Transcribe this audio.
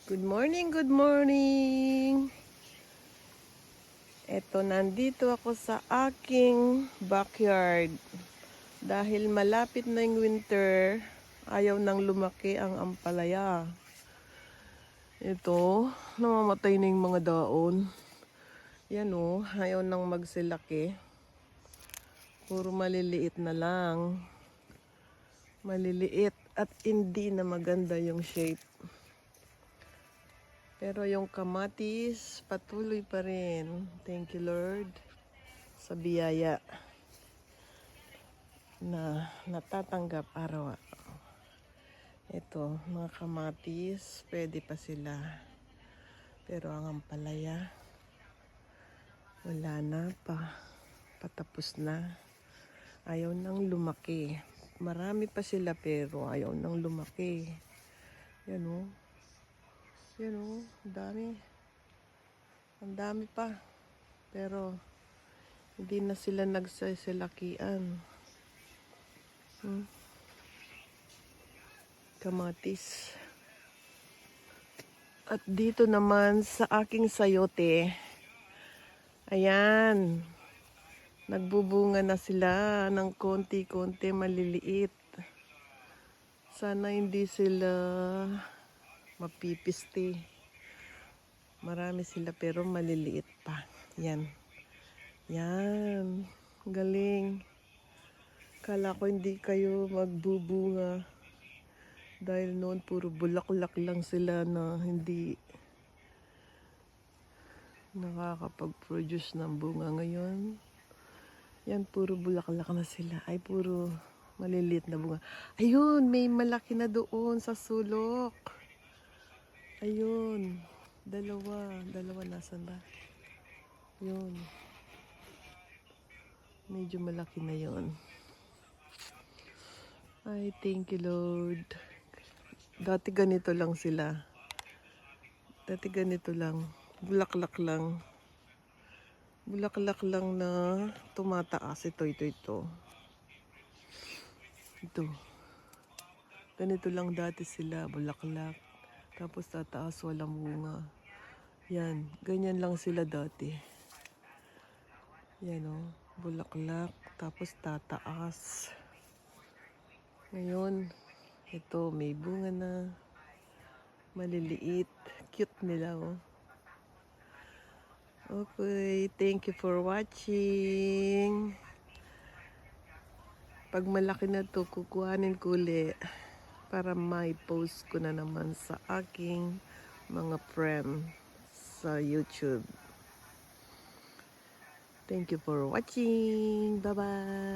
Good morning, good morning. Eto, nandito ako sa aking backyard. Dahil malapit na yung winter, ayaw nang lumaki ang ampalaya. Ito, namamatay na yung mga daon. Yan o, ayaw nang magsilaki. Puro maliliit na lang. Maliliit at hindi na maganda yung shape. Pero yung kamatis, patuloy pa rin. Thank you, Lord, sa biyaya na natatanggap araw-araw. Ito, mga kamatis, pwede pa sila. Pero ang ampalaya, wala na pa. Patapos na. Ayaw nang lumaki. Marami pa sila pero ayaw nang lumaki. Yan o. Yan o, ang dami. Ang dami pa. Pero hindi na sila nagsisilakian. Kamatis. At dito naman sa aking sayote, ayan, nagbubunga na sila ng konti-konti maliliit. Sana hindi sila mapipiste. Marami sila pero maliliit pa. Yan. Yan. Galing. Kala ko hindi kayo magbubunga. Dahil noon puro bulaklak lang sila na hindi nakakapag-produce ng bunga. Ngayon, yan puro bulaklak na sila. Ay puro maliliit na bunga. Ayun, may malaki na doon sa sulok. Ayun. Dalawa nasan ba? Yun. Medyo malaki na yun. Ay, thank you, Lord. Dati ganito lang sila. Dati ganito lang. Bulaklak lang. Bulaklak lang na tumataas. Ito. Ito. Ganito lang dati sila. Bulaklak. Tapos tataas, walang bunga. Yan. Ganyan lang sila dati. Yan o. Bulaklak. Tapos tataas. Ngayon, ito may bunga na. Maliliit. Cute nila oh. Okay, thank you for watching. Pag malaki na to, kukuhanin ko ulit para may post ko na naman sa aking mga friend sa YouTube. Thank you for watching. Bye-bye.